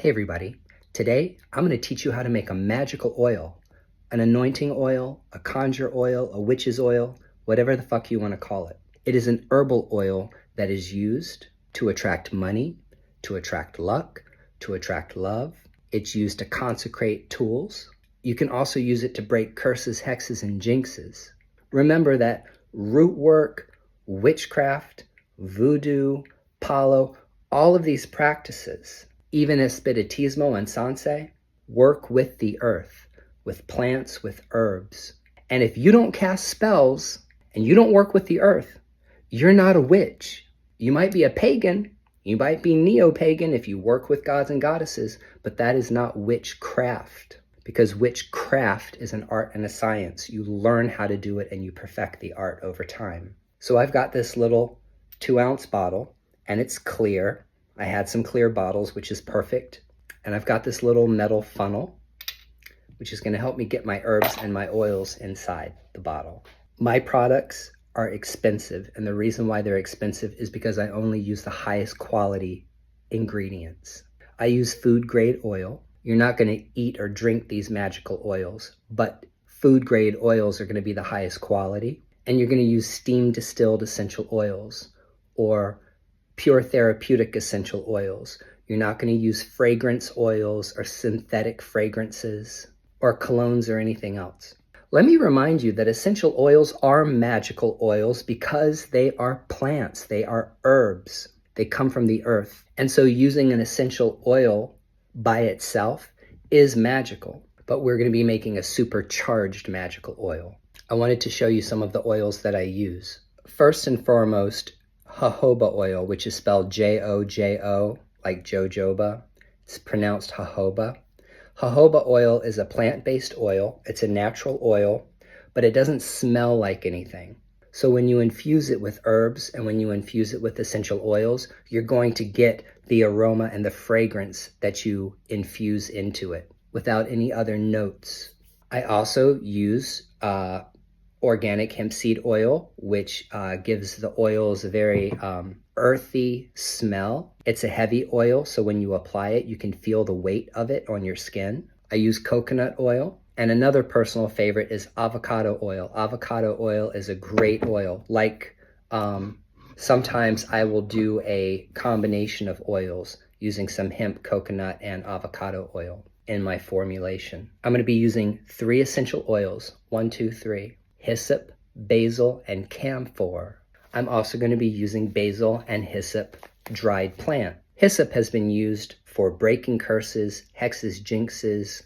Hey everybody, today I'm going to teach you how to make a magical oil, an anointing oil, a conjure oil, a witch's oil, whatever the fuck you want to call it. It is an herbal oil that is used to attract money, to attract luck, to attract love. It's used to consecrate tools. You can also use it to break curses, hexes, and jinxes. Remember that rootwork, witchcraft, voodoo, palo, all of these practices, even espiritismo and sanse, work with the earth, with plants, with herbs. And if you don't cast spells and you don't work with the earth, you're not a witch. You might be a pagan, you might be neo-pagan if you work with gods and goddesses, but that is not witchcraft. Because witchcraft is an art and a science. You learn how to do it and you perfect the art over time. So I've got this little 2-ounce bottle and it's clear. I had some clear bottles, which is perfect. And I've got this little metal funnel, which is going to help me get my herbs and my oils inside the bottle. My products are expensive, and the reason why they're expensive is because I only use the highest quality ingredients. I use food grade oil. You're not going to eat or drink these magical oils, but food grade oils are going to be the highest quality. And you're going to use steam distilled essential oils or pure therapeutic essential oils. You're not going to use fragrance oils or synthetic fragrances or colognes or anything else. Let me remind you that essential oils are magical oils because they are plants, they are herbs, they come from the earth. And so using an essential oil by itself is magical, but we're going to be making a supercharged magical oil. I wanted to show you some of the oils that I use. First and foremost, jojoba oil, which is spelled J-O-J-O, like jojoba. It's pronounced jojoba. Jojoba oil is a plant-based oil. It's a natural oil, but it doesn't smell like anything. So when you infuse it with herbs and when you infuse it with essential oils, you're going to get the aroma and the fragrance that you infuse into it without any other notes. I also use organic hemp seed oil, which gives the oils a very earthy smell. It's a heavy oil, so when you apply it, you can feel the weight of it on your skin. I use coconut oil, and another personal favorite is avocado oil. Avocado oil is a great oil. Like sometimes I will do a combination of oils using some hemp, coconut, and avocado oil in my formulation. I'm going to be using 3 essential oils, 1, 2, 3. Hyssop, basil, and camphor. I'm also going to be using basil and hyssop dried plant. Hyssop has been used for breaking curses, hexes, jinxes,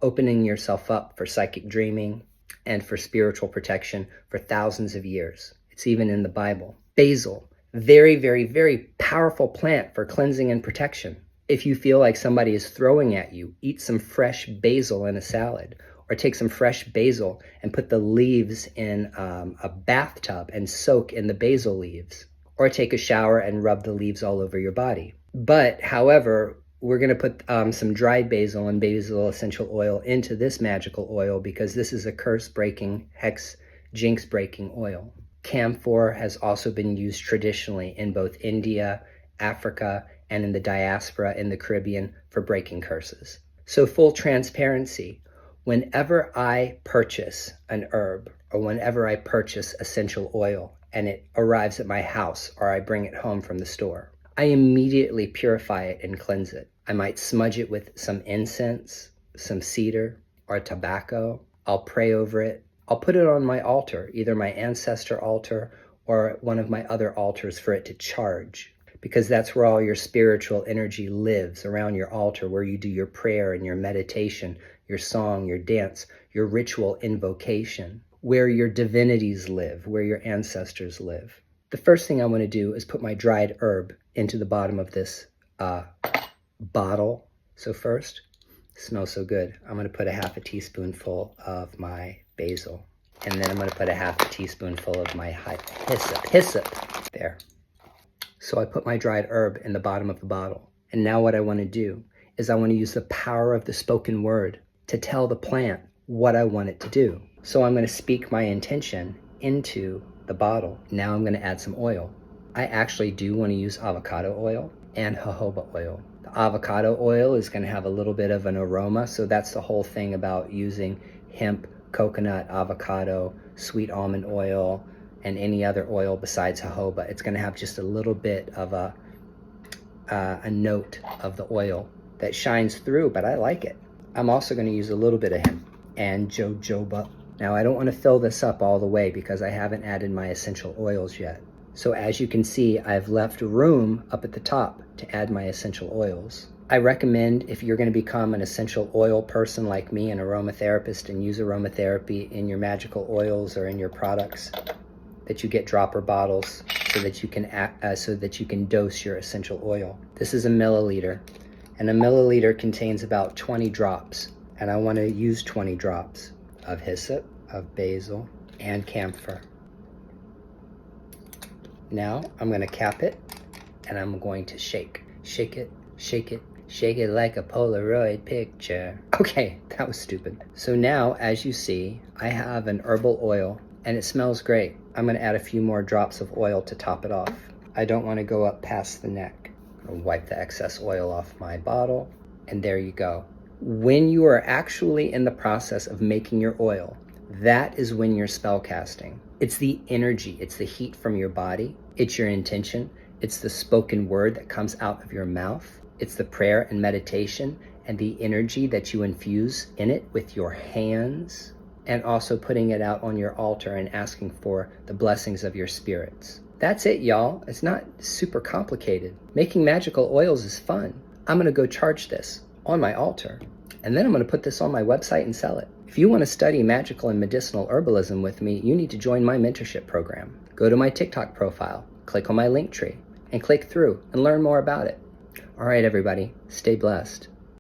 opening yourself up for psychic dreaming, and for spiritual protection for thousands of years. It's even in the Bible. Basil, very, very, very powerful plant for cleansing and protection. If you feel like somebody is throwing at you, eat some fresh basil in a salad. Or take some fresh basil and put the leaves in a bathtub and soak in the basil leaves. Or take a shower and rub the leaves all over your body. But, however, we're going to put some dried basil and basil essential oil into this magical oil because this is a curse-breaking, hex, jinx-breaking oil. Camphor has also been used traditionally in both India, Africa, and in the diaspora in the Caribbean for breaking curses. So full transparency. Whenever I purchase an herb or whenever I purchase essential oil and it arrives at my house or I bring it home from the store, I immediately purify it and cleanse it. I might smudge it with some incense, some cedar, or tobacco. I'll pray over it. I'll put it on my altar, either my ancestor altar or one of my other altars for it to charge. Because that's where all your spiritual energy lives, around your altar, where you do your prayer and your meditation, your song, your dance, your ritual invocation, where your divinities live, where your ancestors live. The first thing I want to do is put my dried herb into the bottom of this bottle. So first, it smells so good. I'm going to put a 1/2 teaspoonful of my basil. And then I'm going to put a 1/2 teaspoonful of my hyssop. There. So I put my dried herb in the bottom of the bottle. And now what I want to do is I want to use the power of the spoken word to tell the plant what I want it to do. So I'm going to speak my intention into the bottle. Now I'm going to add some oil. I actually do want to use avocado oil and jojoba oil. The avocado oil is going to have a little bit of an aroma, so that's the whole thing about using hemp, coconut, avocado, sweet almond oil, and any other oil besides jojoba. It's going to have just a little bit of a note of the oil that shines through, but I like it. I'm also going to use a little bit of hemp and jojoba. Now, I don't want to fill this up all the way because I haven't added my essential oils yet. So as you can see, I've left room up at the top to add my essential oils. I recommend, if you're going to become an essential oil person like me, an aromatherapist, and use aromatherapy in your magical oils or in your products, that you get dropper bottles so that you can dose your essential oil. This is a milliliter, and a milliliter contains about 20 drops, and I want to use 20 drops of hyssop, of basil, and camphor. Now I'm going to cap it, and I'm going to shake it, shake it, shake it like a Polaroid picture. Okay, that was stupid. So now, as you see, I have an herbal oil, and it smells great. I'm going to add a few more drops of oil to top it off. I don't want to go up past the neck. I'll wipe the excess oil off my bottle, and there you go. When you are actually in the process of making your oil, that is when you're spell casting. It's the energy, it's the heat from your body, it's your intention, it's the spoken word that comes out of your mouth, it's the prayer and meditation and the energy that you infuse in it with your hands, and also putting it out on your altar and asking for the blessings of your spirits. That's it, y'all. It's not super complicated. Making magical oils is fun. I'm gonna go charge this on my altar, and then I'm gonna put this on my website and sell it. If you wanna study magical and medicinal herbalism with me, you need to join my mentorship program. Go to my TikTok profile, click on my link tree, and click through and learn more about it. All right, everybody, stay blessed.